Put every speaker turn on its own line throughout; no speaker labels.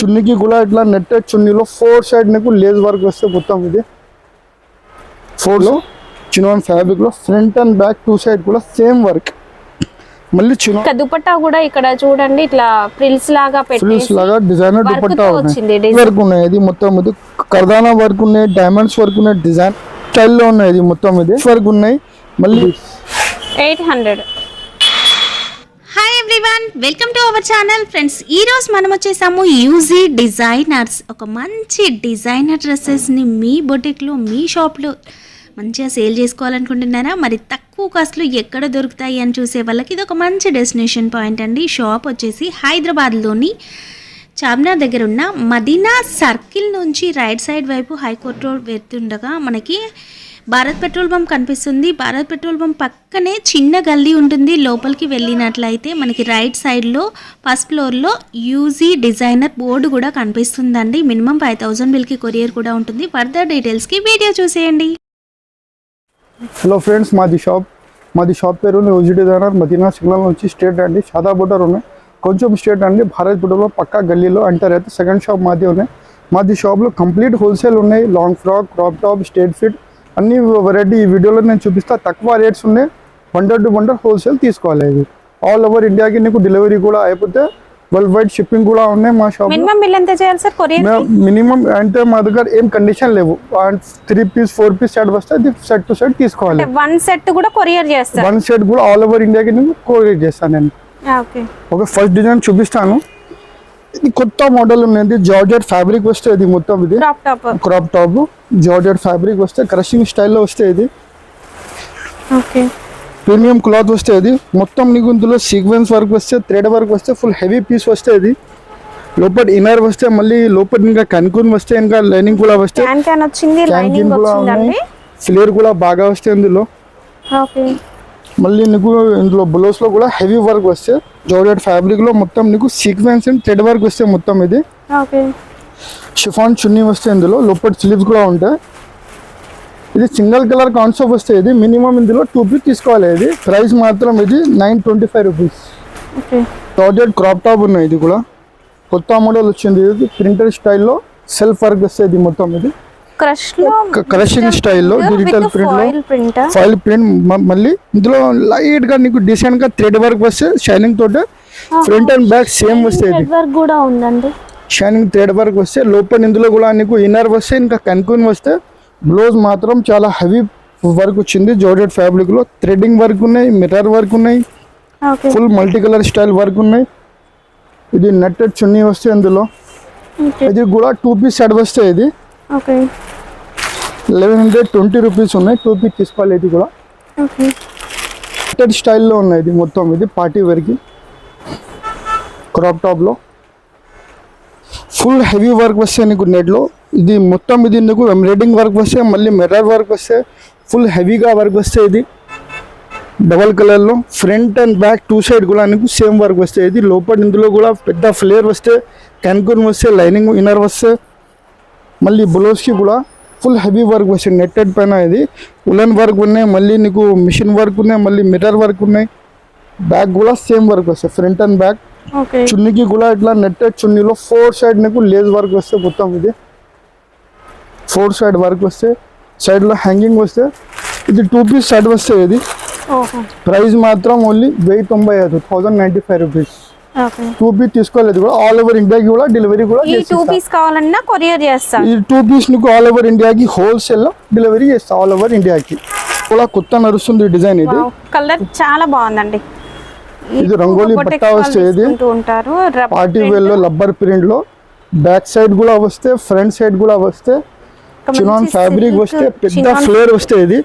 చున్నీకి కూడా ఇట్లా netted చున్నీలో 4 side నీకు లేస్ వర్క్ వస్తే మొత్తం ఇది 4 లో చినాన్ ఫ్యాబ్రిక్ లో ఫ్రంట్ అండ్ బ్యాక్ 2 సైడ్ కూడా సేమ్ వర్క్. మళ్ళీ చినాన్
దుపట్టా కూడా ఇక్కడ చూడండి ఇట్లా ఫ్రిల్స్ లాగా
ఫ్రిల్స్ లాగా డిజైనర్ దుపట్టా వర్క్ ఉన్నాయి. ఇది మొత్తం ఇది కర్దానా వర్క్ ఉన్నాయి, డైమండ్స్ వర్క్ ఉన్నాయి, డిజైన్ స్టైల్ లో ఉన్నాయి. ఇది మొత్తం ఇది వర్క్ ఉన్నాయి. మళ్ళీ
800.
Hi everyone, welcome to our channel. Friends, ఈరోజు మనం వచ్చేసాము యూజీ డిజైనర్స్. ఒక మంచి డిజైనర్ డ్రెస్సెస్ని మీ బొటిక్లో మీ షాప్లో మంచిగా సేల్ చేసుకోవాలనుకుంటున్నారా? మరి తక్కువ కాస్ట్లో ఎక్కడ దొరుకుతాయి అని చూసే వాళ్ళకి ఇది ఒక మంచి డెస్టినేషన్ పాయింట్ అండి. షాప్ వచ్చేసి హైదరాబాద్లోని చార్మినార్ దగ్గర ఉన్న మదీనా సర్కిల్ నుంచి రైట్ సైడ్ వైపు హైకోర్ట్ రోడ్ వెళ్తుండగా మనకి భారత్ పెట్రోల్ బంక్ కనిపిస్తుంది. భారత్ పెట్రోల్ బంక్ పక్కనే చిన్న గల్లీ ఉంటుంది. లోపలికి వెళ్ళినట్లయితే మనకి రైట్ సైడ్లో ఫస్ట్ ఫ్లోర్లో యూజీ డిజైనర్ బోర్డు కూడా కనిపిస్తుందండి. మినిమం 5000 బిల్కి కొరియర్ కూడా ఉంటుంది. ఫర్దర్ డీటెయిల్స్కి వీడియో చూసేయండి.
హలో ఫ్రెండ్స్, మాది షాప్ పేరు యూజీ డిజైనర్. మదీనా సిగ్నల్ నుంచి స్ట్రేట్ అండి, సాదా బోర్డర్ ఉన్నాయి. కొంచెం స్ట్రేట్ అండి, భారత్ పెట్రోల్ పక్కా గల్లీలో ఎంటర్ అయితే సెకండ్ షాప్ మాది ఉన్నాయి. మాది షాప్లో కంప్లీట్ హోల్సేల్ ఉన్నాయి. Long frock, crop top, straight fit అన్ని వెరైటీ ఈ వీడియోలో నేను చూపిస్తా. తక్కువ రేట్స్ ఉన్నాయి. వండర్ టు వండర్ హోల్సేల్ తీసుకోవాలి. ఇది ఆల్ ఓవర్ ఇండియాకి నీకు డెలివరీ కూడా అయిపోతే వరల్డ్ వైడ్ షిప్పింగ్ కూడా ఉన్నాయి మా షాప్.
మినిమం బిల్ ఎంత చేయాలి సార్ కొరియర్?
మినిమం అంటే మా దగ్గర ఏం కండిషన్ లేవు. 3 పీస్ 4 పీస్ సెట్ వస్తే అది సెట్ టు సెట్ తీసుకోవాలి.
వన్ సెట్ కూడా కొరియర్ చేస్తాను.
వన్ సెట్ కూడా ఆల్ ఓవర్ ఇండియాకి నేను కొరియర్ చేస్తాను. నేను ఒక ఫస్ట్ డిజైన్ చూపిస్తాను. ఇది కొత్త మోడల్ ఉన్నది. జార్జెట్ ఫ్యాబ్రిక్ వస్తే ఇది మొత్తం ఇది క్రాప్ టాప్ జార్జెట్ ఫ్యాబ్రిక్ వస్తే క్రషింగ్ స్టైల్లో వస్తే ఇది ప్రీమియం క్లాత్ వస్తే ఇది మొత్తం నీకు ఇందులో సీక్వెన్స్ వర్క్ వస్తే థ్రెడ్ వర్క్ వస్తే ఫుల్ హెవీ పీస్ వస్తే ఇది లోపల ఇన్నర్ వస్తే మళ్ళీ లోపల ఇంకా కన్కూన్ వస్తే ఇంకా లైనింగ్ కూడా వస్తే క్యాన్కిన్ కూడా ఉన్నాయి. ఫ్లేర్ కూడా బాగా వస్తే ఇందులో. మళ్ళీ నీకు ఇందులో బ్లౌజ్ లో కూడా హెవీ వర్క్ వస్తే జార్జెట్ ఫ్యాబ్రిక్ లో మొత్తం నీకు సీక్వెన్స్ అండ్ థ్రెడ్ వర్క్ వస్తే మొత్తం ఇది షిఫాన్ చున్నీ వస్తే ఇందులో లోపల స్లీవ్స్ కూడా ఉంటాయి. ఇది సింగిల్ కలర్ కాన్సెప్ట్ వస్తే ఇది మినిమం ఇందులో 2 పీస్ తీసుకోవాలి. ఇది ప్రైస్ మాత్రం ఇది 925 రూపీస్. జార్జెట్ క్రాప్ టాప్ ఉన్నాయి. ఇది కూడా కొత్త మోడల్ వచ్చింది. ఇది ప్రింటర్ స్టైల్లో సెల్ఫ్ వర్క్ వస్తే ఇది మొత్తం ఇది క్రషింగ్ స్టైల్లో డిజిటల్ ప్రింట్ లో ఫైల్ ప్రింట్. మళ్ళీ ఇందులో లైట్ గా నీకు డిసెంట్ గా థ్రెడ్ వర్క్ వస్తే షైనింగ్ తోటే ఫ్రంట్ అండ్ బ్యాక్ సేమ్ వస్తే షైనింగ్ థ్రెడ్ వర్క్ వస్తే లోపల ఇందులో కూడా నీకు ఇన్నర్ వస్తే ఇంకా కన్కూన్ వస్తే బ్లౌజ్ మాత్రం చాలా హెవీ వర్క్ వచ్చింది. జార్జెట్ ఫ్యాబ్రిక్ లో థ్రెడింగ్ వర్క్ ఉన్నాయి, మిర్రర్ వర్క్ ఉన్నాయి, full multi colour style work ఉన్నాయి. ఇది నెట్టెడ్ చున్నీ వస్తే ఇందులో ఇది కూడా 2 పీస్ సెట్ వస్తే ఇది 1120 రూపీస్ ఉన్నాయి. 2 పీస్ తీసుకోవాలి. ఇది కూడా నెట్టెడ్ స్టైల్లో ఉన్నాయి. ఇది మొత్తం ఇది పార్టీ వేర్కి క్రాప్ టాప్ లో ఫుల్ హెవీ వర్క్ వస్తే నీకు నెట్లో ఇది మొత్తం ఇది నీకు ఎంబ్రాయిడింగ్ వర్క్ వస్తే మళ్ళీ మిర్రర్ వర్క్ వస్తే ఫుల్ హెవీగా వర్క్ వస్తే ఇది డబల్ కలర్లో ఫ్రంట్ అండ్ బ్యాక్ 2 సైడ్ కూడా నీకు సేమ్ వర్క్ వస్తే ఇది లోపల ఇందులో కూడా పెద్ద ఫ్లేర్ వస్తే క్యాన్కూన్ వస్తే లైనింగ్ ఇన్నర్ వస్తే మళ్ళీ బ్లౌజ్కి కూడా ఫుల్ హెవీ వర్క్ వస్తే నెట్టెడ్ పైన ఇది ఉలన్ వర్క్ ఉన్నాయి. మళ్ళీ నీకు మిషన్ వర్క్ ఉన్నాయి, మళ్ళీ మిర్రర్ వర్క్ ఉన్నాయి. బ్యాక్ కూడా సేమ్ వర్క్ వస్తే ఫ్రంట్ అండ్ బ్యాక్. చున్నీకి కూడా ఇట్లా నెట్టెడ్ చున్నీలో 4 సైడ్ నీకు లేస్ వర్క్ వస్తే మొత్తం ఇది 4 సైడ్ వర్క్ వస్తే సైడ్ లో హ్యాంగింగ్ వస్తే ఇది 2 పీస్ సెట్ వస్తే ఇది ప్రైస్ మాత్రం ఓన్లీ 1095 1095 రూపీస్. 2 పీస్ తీసుకోలేదు కూడా ఆల్ ఓవర్ ఇండియాకి కూడా డెలివరీ కూడా
2 పీస్ కావాలన్నా కొరియర్ చేస్తా.
ఈ 2 పీస్ నీకు ఆల్ ఓవర్ ఇండియాకి హోల్సేల్ లో డెలివరీ చేస్తా. ఆల్ ఓవర్ ఇండియాకి కూడా కొత్త నడుస్తుంది డిజైన్. ఇది
కలర్ చాలా బాగుందండి.
ఇది రంగోలీ పట్టా వస్తే ఇది పార్టీ వేర్ లో రబ్బర్ ప్రింట్ లో బ్యాక్ సైడ్ కూడా వస్తే ఫ్రంట్ సైడ్ కూడా వస్తే చినాన్ ఫ్యాబ్రిక్ వస్తే పెద్ద ఫ్లేర్ వస్తే ఇది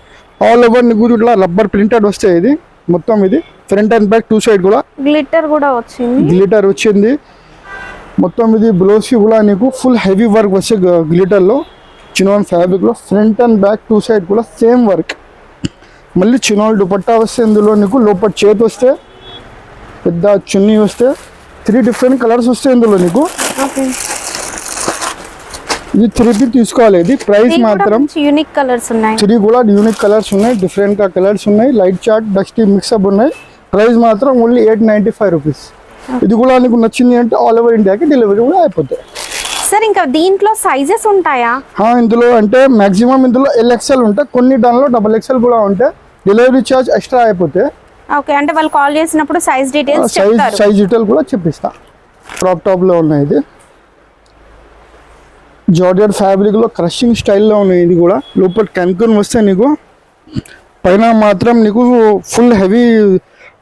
ఆల్ ఓవర్ నీకు ఇట్లా రబ్బర్ ప్రింటెడ్ వస్తే ఇది మొత్తం ఇది ఫ్రంట్ అండ్ బ్యాక్ 2 సైడ్ కూడా
గ్లిటర్ కూడా
వచ్చింది. మొత్తం ఇది బ్లౌజ్ కి కూడా నీకు ఫుల్ హెవీ వర్క్ వస్తే గ్లిటర్ లో చినాన్ ఫ్యాబ్రిక్ లో ఫ్రంట్ అండ్ బ్యాక్ 2 సైడ్ కూడా సేమ్ వర్క్. మళ్ళీ చినాన్ దుపట్టా వస్తే ఇందులో నీకు లోపల చేతి వస్తే పెద్ద చున్నీ వస్తే 3 డిఫరెంట్ కలర్స్ వస్తాయి ఇందులో నీకు. ఇది 3 పీస్ తీసుకోవాలి. ఇది ప్రైస్ మాత్రం
యూనిక్ కలర్స్ ఉన్నాయి.
3 కూడా యూనిక్ కలర్స్ ఉన్నాయి, డిఫరెంట్ గా కలర్స్ ఉన్నాయి, లైట్ చార్ట్ డస్టీ మిక్సప్ ఉన్నాయి. ప్రైస్ మాత్రం ఓన్లీ 895 రూపీస్. ఇది కూడా నీకు నచ్చింది అంటే ఆల్ ఓవర్ ఇండియాకి డెలివరీ కూడా అయిపోతాయి.
సార్ ఇంకా దీంట్లో సైజెస్ ఉంటాయా?
ఇందులో అంటే మాక్సిమం ఇందులో LXL ఉంటాయి, కొన్ని దానిలో XXL కూడా ఉంటాయి. డెలివరీ ఛార్జ్ ఎక్స్ట్రా అయిపోతే
ఓకే, అంటే వాళ్ళు కాల్ చేసినప్పుడు సైజ్ డీటెయిల్స్ చెప్తారు.
సైజ్ డీటెయిల్ కూడా చెప్పిస్తా. క్రాప్ టాప్ లో ఉన్నాయి, ఇది జార్జెట్ ఫ్యాబ్రిక్ లో క్రషింగ్ స్టైల్లో ఉన్నాయి. ఇది కూడా లోపల కనుకొని వస్తే నీకు పైన మాత్రం నీకు ఫుల్ హెవీ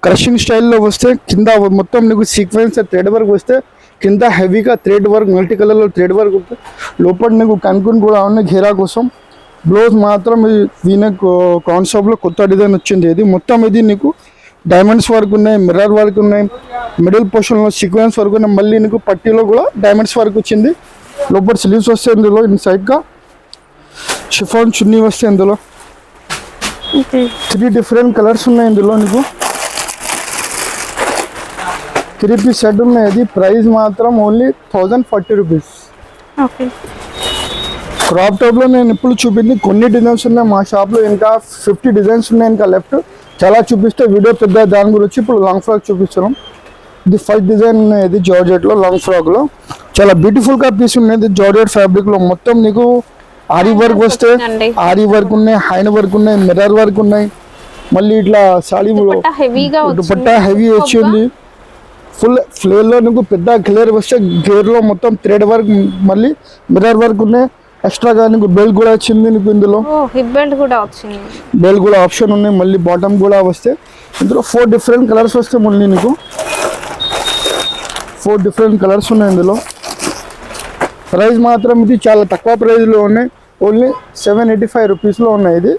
క్రషింగ్ స్టైల్లో వస్తే, కింద మొత్తం నీకు సీక్వెన్స్ థ్రెడ్ వర్క్ వస్తే, కింద హెవీగా థ్రెడ్ వర్క్ మల్టీ కలర్లో థ్రెడ్ వర్క్ ఉంటుంది. లోపల నీకు కనుకొని కూడా ఉన్నాయి ఘేరా కోసం. బ్లౌజ్ మాత్రం ఇది వీనెక్ కాన్సెప్ట్లో కొత్త డిజైన్ వచ్చింది. ఇది మొత్తం ఇది నీకు డైమండ్స్ వర్క్ ఉన్నాయి, మిర్రర్ వర్క్ ఉన్నాయి, మిడిల్ పోర్షన్లో సీక్వెన్స్ వర్క్ ఉన్నాయి. మళ్ళీ నీకు పట్టీలో కూడా డైమండ్స్ వర్క్ వచ్చింది. లోపల స్లీవ్స్ వస్తాయి ఇందులో, ఇన్సైడ్గా షిఫాన్ చున్నీ వస్తాయి. ఇందులో 3 డిఫరెంట్ కలర్స్ ఉన్నాయి. ఇందులో నీకు 3 పీస్ సెట్ ఉన్నాయి. అది ప్రైస్ మాత్రం ఓన్లీ 1040 రూపీస్.
ఓకే,
క్రాప్ టాప్లో నేను ఇప్పుడు చూపింది కొన్ని డిజైన్స్ ఉన్నాయి. మా షాప్లో ఇంకా 50 డిజైన్స్ ఉన్నాయి. ఇంకా లెఫ్ట్ చాలా చూపిస్తే వీడియో పెద్ద, దాని గురించి ఇప్పుడు లాంగ్ ఫ్రాక్ చూపిస్తున్నాం. ఇది ఫస్ట్ డిజైన్ ఉన్నాయి. ఇది జార్జెట్లో లాంగ్ ఫ్రాక్లో చాలా బ్యూటిఫుల్గా పీస్ ఉన్నాయి. ఇది జార్జెట్ ఫ్యాబ్రిక్లో మొత్తం నీకు ఆరీ వర్క్ వస్తే, ఆరీ వర్క్ ఉన్నాయి, హ్యాండ్ వర్క్ ఉన్నాయి, మిర్రర్ వర్క్ ఉన్నాయి. మళ్ళీ ఇట్లా సాడీ దుపట్టా హెవీ వచ్చింది. ఫుల్ ఫ్లేర్లో నీకు పెద్ద క్లియర్ వస్తే, గేర్లో మొత్తం థ్రెడ్ వర్క్, మళ్ళీ మిర్రర్ వర్క్ ఉన్నాయి. ఎక్స్ట్రాగా నీకు బెల్ట్ కూడా వచ్చింది. నీకు ఇందులో
హిప్ బెల్ట్ కూడా వచ్చింది,
బెల్ట్ కూడా ఆప్షన్ ఉన్నాయి. మళ్ళీ బాటమ్ కూడా వస్తే ఇందులో 4 డిఫరెంట్ కలర్స్ వస్తాయి. మళ్ళీ నీకు 4 డిఫరెంట్ కలర్స్ ఉన్నాయి. ఇందులో ప్రైస్ మాత్రం ఇది చాలా తక్కువ ప్రైస్లో ఉన్నాయి. ఓన్లీ 785 రూపీస్లో ఉన్నాయి. ఇది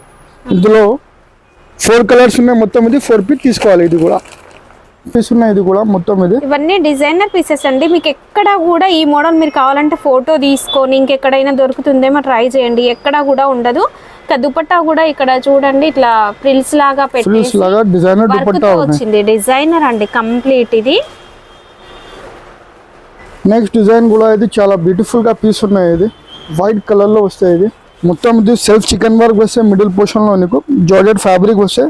ఇందులో 4 కలర్స్ ఉన్నాయి. మొత్తం ఇది 4 పీస్ తీసుకోవాలి. ఇది కూడా పీస్ ఉన్నాయి. ఇది కూడా మొత్తం ఇది
ఇవన్నీ డిజైనర్ పీసెస్ అండి. మీకు ఎక్కడ కూడా ఈ మోడల్ మీరు కావాలంటే ఫోటో తీసుకొని ఇంకెక్కడైనా దొరుకుతుందేమో ట్రై చేయండి, ఎక్కడ కూడా ఉండదు. దుపట్టా కూడా ఇక్కడ చూడండి, ఇట్లా ప్రిల్స్ లాగా
ఫ్రిల్స్ లాగా డిజైనర్ దుపట్టా
వచ్చింది. డిజైనర్ అండి కంప్లీట్. ఇది
నెక్స్ట్ డిజైన్ కూడా ఇది చాలా బ్యూటిఫుల్ గా పీస్ ఉన్నాయి. ఇది వైట్ కలర్ లో వస్తాయి. ఇది మొత్తం ఇది సెల్ఫ్ చికెన్ వర్క్ వస్తే, మిడిల్ పోర్షన్ లో నీకు జార్జెట్ ఫ్యాబ్రిక్ వస్తే,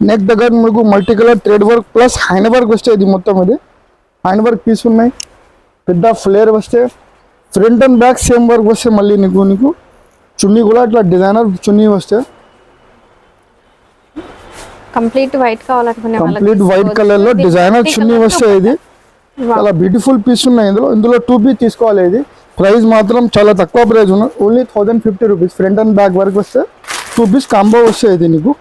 నెక్ దగ్గర మీకు multi colour thread work plus hand work వస్తే. ఇది మొత్తం ఇది హ్యాండ్ వర్క్ పీస్ ఉన్నాయి. పెద్ద ఫ్లేర్ వస్తే, front and back same work వస్తే. మళ్ళీ నీకు చున్నీ కూడా ఇట్లా డిజైనర్ చున్నీ వస్తే,
కంప్లీట్ వైట్ కావాలనుకునే
కంప్లీట్ వైట్ కలర్ లో డిజైనర్ చున్నీ వస్తే. ఇది చాలా బ్యూటిఫుల్ పీస్ ఉన్నాయి. ఇందులో 2 పీస్ తీసుకోవాలి. ఇది ప్రైస్ మాత్రం చాలా తక్కువ ప్రైస్ ఉన్నాయి. Only 1050 rupees. Front and back work వస్తే 2 పీస్ కాంబో వస్తాయి. ఇది నీకు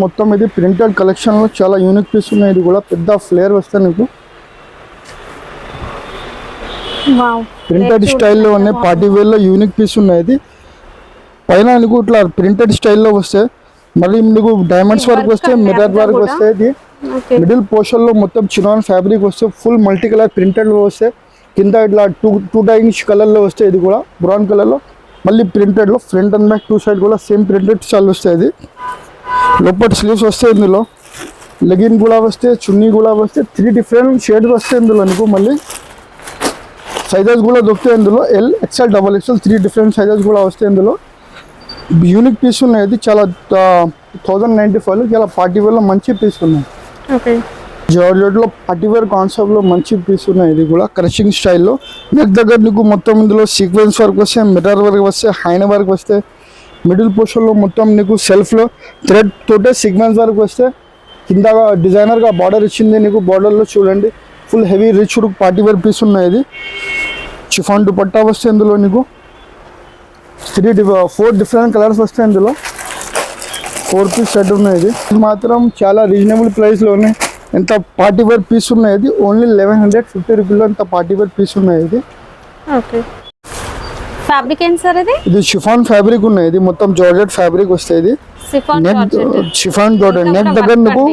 మొత్తం ఇది ప్రింటెడ్ కలెక్షన్ లో చాలా యూనిక్ పీస్ ఉన్నాయి. ఇది కూడా పెద్ద ఫ్లేర్ వస్తే నీకు ప్రింటెడ్ స్టైల్లో ఉన్నాయి. పార్టీ వేర్ లో యూనిక్ పీస్ ఉన్నాయి. ఇది పైన నీకు ఇట్లా ప్రింటెడ్ స్టైల్లో వస్తే, మళ్ళీ నీకు డైమండ్స్ వర్క్ వస్తే, మిర్రర్ వర్క్ వస్తే. ఇది మిడిల్ పోర్షన్ లో మొత్తం చినాన్ ఫ్యాబ్రిక్ వస్తే, ఫుల్ మల్టీ కలర్ ప్రింటెడ్ లో వస్తే, కింద ఇట్లా 2 కలర్ లో వస్తే. ఇది కూడా బ్రౌన్ కలర్ లో మళ్ళీ ప్రింటెడ్ లో ఫ్రంట్ అండ్ బ్యాక్ 2 సైడ్ కూడా సేమ్ ప్రింటెడ్ స్టైల్ వస్తాయి. ఇది లోపల స్లీవ్స్ వస్తాయి. ఇందులో లెగిన్ కూడా వస్తే, చున్నీ కూడా వస్తే. 3 డిఫరెంట్ షేడ్స్ వస్తాయి ఇందులో నీకు. మళ్ళీ సైజెస్ కూడా దొరుకుతాయి ఇందులో. L, XL, XXL 3 different sizes కూడా వస్తాయి ఇందులో. యూనిక్ పీస్ ఉన్నాయి. ఇది చాలా 1095 చాలా పార్టీ వేర్లో మంచి పీస్ ఉన్నాయి. జార్జెట్లో పార్టీ వేర్ కాన్సెప్ట్లో మంచి పీస్ ఉన్నాయి. ఇది కూడా క్రషింగ్ స్టైల్లో. నెక్ దగ్గర నీకు మొత్తం ఇందులో సీక్వెన్స్ వర్క్ వస్తే, మిర్రర్ వర్క్ వస్తే, హ్యాండ్ వర్క్ వస్తే. మిడిల్ పోర్షన్లో మొత్తం నీకు సెల్ఫ్లో థ్రెడ్ తోటే సీక్వెన్స్ వర్క్ వస్తే, కింద డిజైనర్గా బార్డర్ ఇచ్చింది. నీకు బార్డర్లో చూడండి full heavy rich party wear pieces ఉన్నాయి. ఇది షిఫాన్ దుపట్టా వస్తే ఇందులో నీకు 4 డిఫరెంట్ కలర్స్ వస్తాయి. ఇందులో 4 పీస్ సెట్ ఉన్నాయి. ఇది మాత్రం చాలా రీజనబుల్ ప్రైస్లోనే ఎంత పార్టీ వేర్ పీస్ ఉన్నాయి. ఇది ఓన్లీ 1150 రూపీస్లో ఎంత పార్టీ వేర్ పీస్ ఉన్నాయి. ఇది
ఫ్యాబ్రిక్ ఏంటి సార్?
ఇది షిఫాన్ ఫ్యాబ్రిక్ ఉన్నాయి. ఇది మొత్తం జార్జెట్ ఫ్యాబ్రిక్ వస్తాయి. ఇది షిఫాన్ జార్జెట్. నెక్ దగ్గర నీకు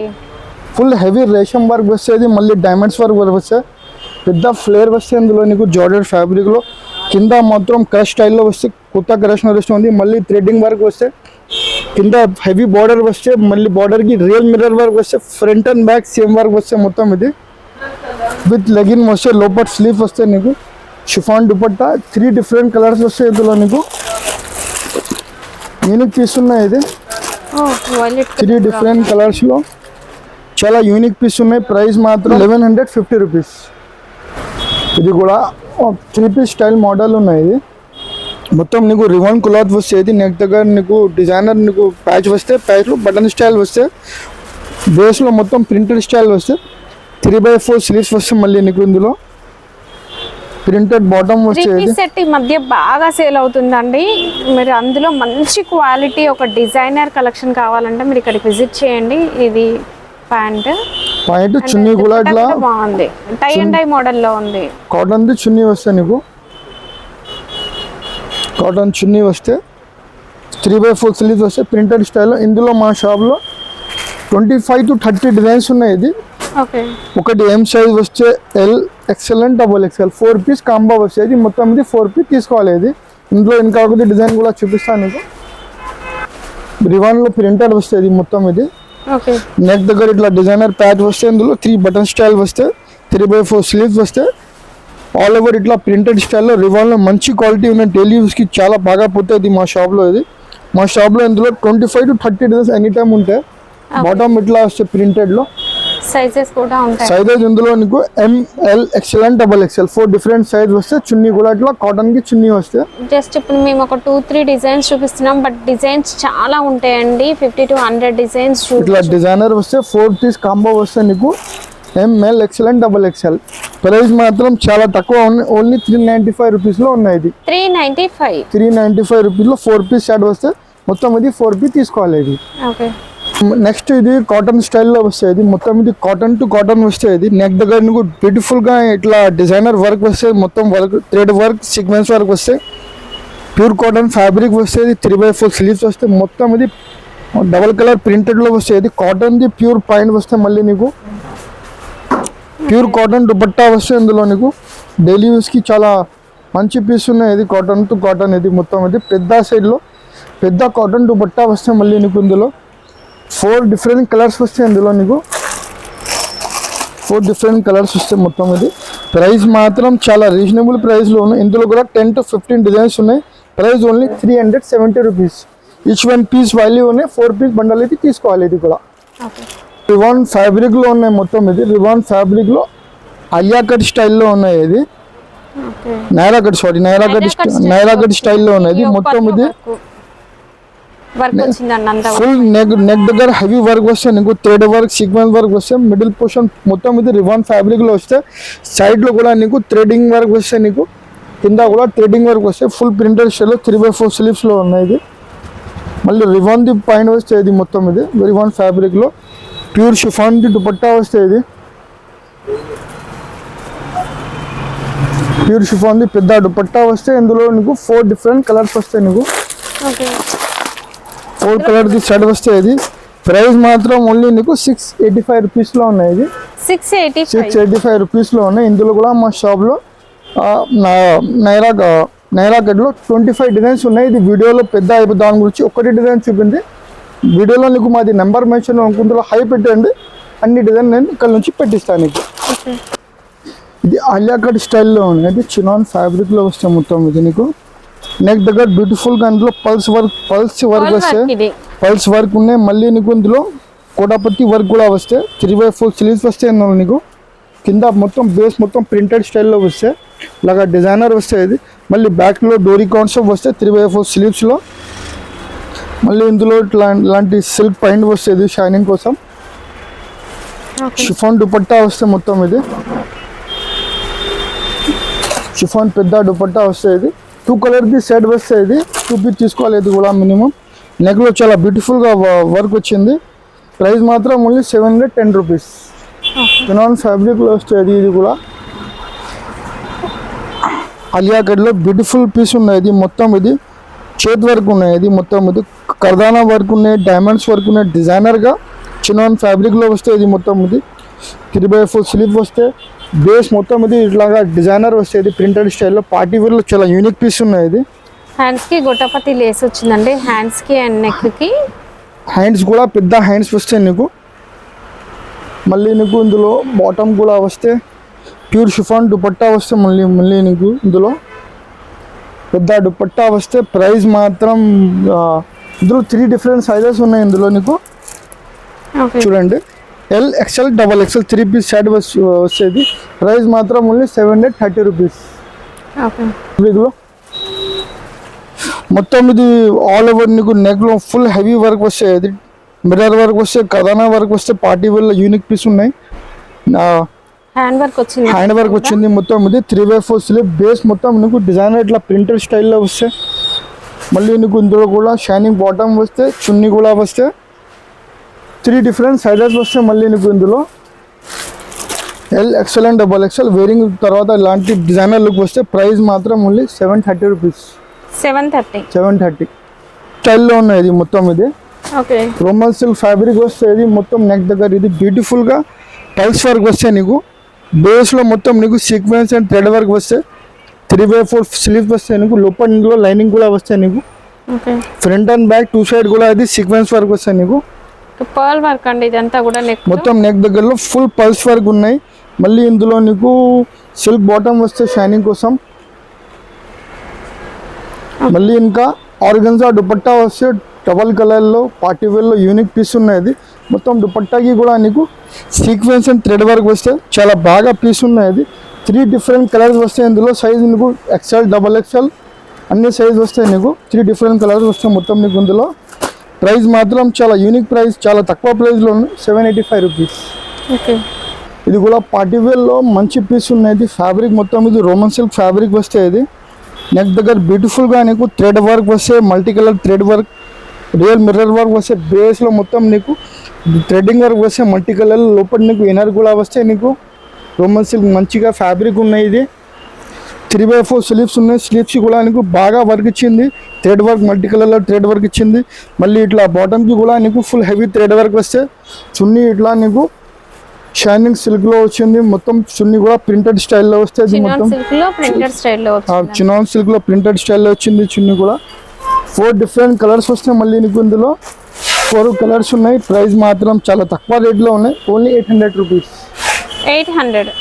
ఫుల్ హెవీ రేషం వర్క్ వస్తుంది. మళ్ళీ డైమండ్స్ వర్క్ వస్తే, పెద్ద ఫ్లేర్ వస్తే. ఇందులో నీకు జార్జెట్ ఫ్యాబ్రిక్లో కింద మాత్రం క్రష్ స్టైల్లో వస్తే, కొత్త క్రష్ నడుస్తుంది. మళ్ళీ థ్రెడ్డింగ్ వర్క్ వస్తే, కింద హెవీ బార్డర్ వస్తే, మళ్ళీ బార్డర్కి రియల్ మిర్రర్ వర్క్ వస్తే, front and back same work వస్తే. మొత్తం ఇది విత్ లెగిన్ వస్తే, లోపల స్లీవ్ వస్తే నీకు షిఫాన్ దుపట్టా. 3 డిఫరెంట్ కలర్స్ వస్తాయి ఇందులో నీకు. యూనిక్ పీస్ ఉన్నాయి. ఇది 3 డిఫరెంట్ కలర్స్లో చాలా యూనిక్ పీస్ ఉన్నాయి. ప్రైస్ మాత్రం 1150 రూపీస్. ఇది కూడా 3 పీస్ స్టైల్ మోడల్ ఉన్నాయి. ఇది మొత్తం నీకు రివన్ క్లాత్ వస్తుంది. నెక్ దగ్గర నీకు డిజైనర్ నీకు ప్యాచ్ వస్తే, ప్యాచ్లో బటన్ స్టైల్ వస్తే, బేస్లో మొత్తం ప్రింటెడ్ స్టైల్ వస్తే, 3/4 స్లీవ్స్ వస్తే, మళ్ళీ నీకు ఇందులో ప్రింటెడ్ బాటమ్ వచ్చేది.
సెట్ ఈ మధ్య బాగా సేల్ అవుతుందండి. మీరు అందులో మంచి క్వాలిటీ ఒక డిజైనర్ కలెక్షన్ కావాలంటే మీరు ఇక్కడికి విజిట్ చేయండి. ఇది ప్యాంట్
చున్నీ కూడా ఇట్లా
బాగుంది, టై అండ్ డై మోడల్ లో ఉంది.
కాటన్ ది చున్నీ వస్తే నీకు కాటన్ చున్నీ వస్తే 3/4 స్లీవ్స్ వస్తే ప్రింటెడ్ స్టైల్లో. ఇందులో మా షాప్లో 25 to 30 డిజైన్స్ ఉన్నాయి. ఇది ఒకటి ఎం సైజ్ వస్తే ఎల్, XL and XXL 4 piece combo వస్తుంది. మొత్తం ఇది 4 పీస్ తీసుకోవాలి. ఇది ఇందులో ఇంకా ఒకటి డిజైన్ కూడా చూపిస్తాను నీకు. రివాన్లో ప్రింటెడ్ వస్తుంది మొత్తం. ఇది నెక్ దగ్గర ఇట్లా డిజైనర్ ప్యాచ్ వస్తే, ఇందులో 3 బటన్ స్టైల్ వస్తే, 3/4 స్లీవ్స్ వస్తే, ఆల్ ఓవర్ ఇట్లా ప్రింటెడ్ స్టైల్లో రివాన్లో మంచి క్వాలిటీ ఉన్న డైలీ యూస్కి చాలా బాగా పోతుంది మా షాప్లో. ఇది మా షాప్లో ఇందులో 25 to 30 డిజైన్స్ ఎనీ టైమ్ ఉంటాయి. బాటమ్ ఇట్లా వస్తే ప్రింటెడ్లో
సైజెస్ కూడా ఉంటాయి.
సైజెస్ ఇందులో నీకు ML, XL and XXL 4 different size వస్తే, చున్నీ కూడా ఇట్లా కాటన్ కి చున్నీ వస్తే.
జస్ట్ ఇప్పుడు మేము ఒక 2-3 డిజైన్స్ చూపిస్తున్నాం, బట్ డిజైన్స్ చాలా ఉంటాయండి. 50 to 100 డిజైన్స్.
ఇట్లా డిజైనర్ వస్తే 4 పీస్ కాంబో వస్తే నీకు ML, XL and XXL. Price మాత్రం చాలా తక్కువ ఉంది. ఓన్లీ 395 రూపీస్లో ఉన్నాయి. ఇది 395 రూపీస్లో 4 పీస్ షర్ట్ వస్తే, మొత్తం ఇది 4 పీస్ తీసుకోవాలి. ఇది నెక్స్ట్ ఇది కాటన్ స్టైల్లో వస్తాయి. ఇది మొత్తం ఇది కాటన్ టు కాటన్ వస్తాయి. ఇది నెక్ దగ్గర నీకు బ్యూటిఫుల్గా ఇట్లా డిజైనర్ వర్క్ వస్తాయి. మొత్తం work, thread work, sequence work వస్తాయి. ప్యూర్ కాటన్ ఫ్యాబ్రిక్ వస్తుంది. 3/4 స్లీవ్స్ వస్తాయి. మొత్తం ఇది డబల్ కలర్ ప్రింటెడ్లో వస్తాయి. ఇది కాటన్ది ప్యూర్ పాయింట్ వస్తాయి. మళ్ళీ నీకు ప్యూర్ కాటన్ దుపట్టా వస్తాయి. ఇందులో నీకు డైలీ యూస్కి చాలా మంచి పీస్ ఉన్నాయి. ఇది కాటన్ టు కాటన్. ఇది మొత్తం ఇది పెద్ద సైడ్లో పెద్ద కాటన్ దుపట్టా వస్తాయి. మళ్ళీ నీకు ఇందులో 4 డిఫరెంట్ కలర్స్ వస్తాయి. ఇందులో నీకు 4 డిఫరెంట్ కలర్స్ వస్తాయి మొత్తం. ఇది ప్రైస్ మాత్రం చాలా రీజనబుల్ ప్రైస్లో ఉన్నాయి. ఇందులో కూడా 10 to 15 డిజైన్స్ ఉన్నాయి. Price only 370 rupees. Each 1 piece value ఉన్నాయి. 4 పీస్ బండల్ అయితే తీసుకోవాలి. ఇది కూడా రివాన్ ఫ్యాబ్రిక్లో ఉన్నాయి మొత్తం. ఇది రివాన్ ఫ్యాబ్రిక్లో అలియా కట్ స్టైల్లో ఉన్నాయి. ఇది నైరా కట్ స్టైల్లో ఉన్నాయి. ఇది మొత్తం ఇది ఫుల్ నెక్ దగ్గర హెవీ వర్క్ వస్తే, నీకు థ్రెడ్ వర్క్, సీక్వెన్స్ వర్క్ వస్తే, మిడిల్ పోర్షన్ మొత్తం ఇది రివాన్ ఫ్యాబ్రిక్ లో వస్తే, సైడ్ లో కూడా నీకు థ్రెడింగ్ వర్క్ వస్తే, నీకు కింద కూడా థ్రెడింగ్ వర్క్ వస్తే, ఫుల్ ప్రింటెడ్ స్టైల్ 3/4 స్లీవ్స్ లో ఉన్నాయి. ఇది మళ్ళీ రివాన్ ది పాయింట్ వస్తే, ఇది మొత్తం ఇది రివాన్ ఫ్యాబ్రిక్ లో ప్యూర్ షిఫాన్ ది దుపట్టా వస్తే, ఇది ప్యూర్ షిఫాన్ ది పెద్ద దుపట్టా వస్తే, ఇందులో నీకు 4 డిఫరెంట్ కలర్స్ వస్తాయి. నీకు 4 కలర్ ది షర్ట్ వస్తే, ఇది ప్రైస్ మాత్రం ఓన్లీ నీకు 685 రూపీస్లో ఉన్నాయి. ఇది 685 రూపీస్లో ఉన్నాయి. ఇందులో కూడా మా షాప్లో నైరా కట్లో 25 డిజైన్స్ ఉన్నాయి. ఇది వీడియోలో పెద్ద అయిపోయి దాని గురించి ఒకటి డిజైన్ చూపింది. వీడియోలో నీకు మాది నెంబర్ మెన్షన్ అనుకుంటున్నా, హై పెట్టండి, అన్ని డిజైన్ నేను ఇక్కడ నుంచి పెట్టిస్తాను నీకు. ఇది ఆలియా కట్ స్టైల్లో ఉంది. ఇది చినాన్ ఫ్యాబ్రిక్లో వస్తాయి మొత్తం. ఇది నీకు నెక్ దగ్గర బ్యూటిఫుల్గా ఇందులో పల్స్ వర్క్ వస్తే, పల్స్ వర్క్ ఉన్నాయి. మళ్ళీ నీకు ఇందులో కోటాపత్తి వర్క్ కూడా వస్తే, 3/4 స్లీవ్స్ వస్తాయి. ఇందులో నీకు కింద మొత్తం బేస్ మొత్తం ప్రింటెడ్ స్టైల్లో వస్తే, ఇలాగా డిజైనర్ వస్తే. ఇది మళ్ళీ బ్యాక్లో డోరీ కాన్సెప్ట్ వస్తే 3/4 స్లీవ్స్లో. మళ్ళీ ఇందులో ఇలాంటి సిల్క్ పైంట్ వస్తుంది షైనింగ్ కోసం. షిఫాన్ దుపట్టా వస్తే మొత్తం. ఇది షిఫాన్ పెద్ద దుపట్టా వస్తే, ఇది 2 కలర్ ది సెట్ వస్తే, ఇది 2 పీస్ తీసుకోవాలి. ఇది కూడా మినిమం నెక్లో చాలా బ్యూటిఫుల్గా వర్క్ వచ్చింది. ప్రైస్ మాత్రం ఓన్లీ 710 రూపీస్. చినాన్ ఫ్యాబ్రిక్లో వస్తుంది. ఇది కూడా ఆలియా కట్లో బ్యూటిఫుల్ పీస్ ఉన్నాయి. ఇది మొత్తం ఇది చేత్ వర్క్ ఉన్నాయి. ఇది మొత్తం ఇది కర్దానా వర్క్ ఉన్నాయి, డైమండ్స్ వర్క్ ఉన్నాయి. డిజైనర్గా చినాన్ ఫ్యాబ్రిక్లో వస్తే, ఇది మొత్తం ఇది 3/4 స్లీవ్ వస్తే, బేస్ మొత్తం ఇది ఇట్లాగా డిజైనర్ వస్తుంది ప్రింటెడ్ స్టైల్లో. పార్టీ వేర్లో చాలా యూనిక్ పీస్ ఉన్నాయి. ఇది
హ్యాండ్స్ కి గొట్టపతి లేస్ వచ్చిందండి. హ్యాండ్స్ కి అండ్ నెక్ కి
హ్యాండ్స్ కూడా పెద్ద హ్యాండ్స్ వస్తాయి నీకు. మళ్ళీ నీకు ఇందులో బాటమ్ కూడా వస్తే, ప్యూర్ షిఫాన్ దుపట్టా వస్తే, మళ్ళీ నీకు ఇందులో పెద్ద దుపట్టా వస్తే. ప్రైస్ మాత్రం ఇందులో 3 డిఫరెంట్ సైజెస్ ఉన్నాయి. ఇందులో నీకు చూడండి L XL double XL 3 piece shirt వచ్చేది. ప్రైస్ మాత్రం ఓన్లీ 730 రూపీస్.
ఓకే,
ఇదిగో మొత్తం ఇది ఆల్ ఓవర్ నీకు నెక్లో ఫుల్ హెవీ వర్క్ వస్తాయి. అది మిర్రర్ వర్క్ వస్తే, కథానా వర్క్ వస్తే, పార్టీ వేర్ యూనిక్ పీస్ ఉన్నాయి.
హ్యాండ్ వర్క్ వచ్చింది,
హ్యాండ్ వర్క్ వచ్చింది. మొత్తం ఇది 3x4 స్లీవ్ బేస్ మొత్తం నీకు డిజైనర్ ఇట్లా ప్రింటెడ్ స్టైల్లో వస్తే, మళ్ళీ నీకు ఇందులో కూడా షైనింగ్ బాటమ్ వస్తే, చున్నీ కూడా వస్తే, 3 డిఫరెంట్ సైజెస్ వస్తే మళ్ళీ నీకు ఇందులో L XL and double XL wearing తర్వాత ఇలాంటి డిజైనర్ లుక్ వస్తే ప్రైస్ మాత్రం ఓన్లీ 730 రూపీస్. 730 స్టైల్లో ఉన్నాయి. ఇది మొత్తం ఇది
ఓకే,
రోమన్ సిల్క్ ఫ్యాబ్రిక్ వస్తే, ఇది మొత్తం నెక్ దగ్గర ఇది బ్యూటిఫుల్గా పల్స్ వర్క్ వస్తే, నీకు బేస్లో మొత్తం నీకు సీక్వెన్స్ అండ్ థ్రెడ్ వర్క్ వస్తే, 3x4 స్లీవ్స్ వస్తే, నీకు లోపల ఇందులో లైనింగ్ కూడా వస్తే, నీకు ఫ్రంట్ అండ్ బ్యాక్ 2 సైడ్ కూడా ఇది సీక్వెన్స్ వర్క్ వస్తే, నీకు
పర్ల్ వర్క్ అండి. ఇదంతా కూడా నెక్
మొత్తం నెక్ దగ్గరలో ఫుల్ పల్స్ వర్క్ ఉన్నాయి. మళ్ళీ ఇందులో నీకు సిల్క్ బాటమ్ వస్తే షైనింగ్ కోసం, మళ్ళీ ఇంకా ఆర్గన్జా దుపట్టా వస్తే డబల్ కలర్లో పార్టీ వేర్లో యూనిక్ పీస్ ఉన్నాయి. మొత్తం దుపట్టాకి కూడా నీకు సీక్వెన్స్ అండ్ థ్రెడ్ వర్క్ వస్తే చాలా బాగా పీస్ ఉన్నాయి. 3 డిఫరెంట్ కలర్స్ వస్తాయి ఇందులో. సైజ్ నీకు ఎక్స్ఎల్ డబల్ ఎక్స్ఎల్ అన్ని సైజ్ వస్తాయి. నీకు 3 డిఫరెంట్ కలర్స్ వస్తాయి మొత్తం నీకు ఇందులో. ప్రైస్ మాత్రం చాలా యూనిక్ ప్రైస్, చాలా తక్కువ ప్రైస్లో ఉంది, 785 రూపీస్.
ఓకే,
ఇది కూడా పార్టీ వేర్లో మంచి పీస్ ఉన్నాయి. ఫ్యాబ్రిక్ మొత్తం ఇది రోమన్ సిల్క్ ఫ్యాబ్రిక్ వస్తే, ఇది నెక్ దగ్గర బ్యూటిఫుల్గా నీకు థ్రెడ్ వర్క్ వస్తే, multi colour thread work, real mirror work వస్తే, బేస్లో మొత్తం నీకు థ్రెడ్డింగ్ వర్క్ వస్తే, మల్టీ కలర్ లోపల నీకు ఇన్నర్ కూడా వస్తే, నీకు రోమన్ సిల్క్ మంచిగా ఫ్యాబ్రిక్ ఉన్నాయి. ఇది 3x4 స్లీవ్స్ ఉన్నాయి. స్లీవ్స్ కూడా నీకు బాగా వర్క్ ఇచ్చింది, థ్రెడ్ వర్క్ మల్టీ కలర్లో థ్రెడ్ వర్క్ ఇచ్చింది. మళ్ళీ ఇట్లా బాటమ్కి కూడా నీకు ఫుల్ హెవీ థ్రెడ్ వర్క్ వస్తే, చున్నీ ఇట్లా నీకు షైనింగ్ సిల్క్లో వచ్చింది. మొత్తం చున్నీ కూడా ప్రింటెడ్ స్టైల్లో వస్తుంది. మొత్తం చినాన్ సిల్క్లో ప్రింటెడ్ స్టైల్లో వచ్చింది చున్నీ కూడా. 4 డిఫరెంట్ కలర్స్ వస్తాయి మళ్ళీ నీకు ఇందులో. 4 కలర్స్ ఉన్నాయి. ప్రైస్ మాత్రం చాలా తక్కువ రేట్లో ఉన్నాయి, ఓన్లీ 800 రూపీస్.
800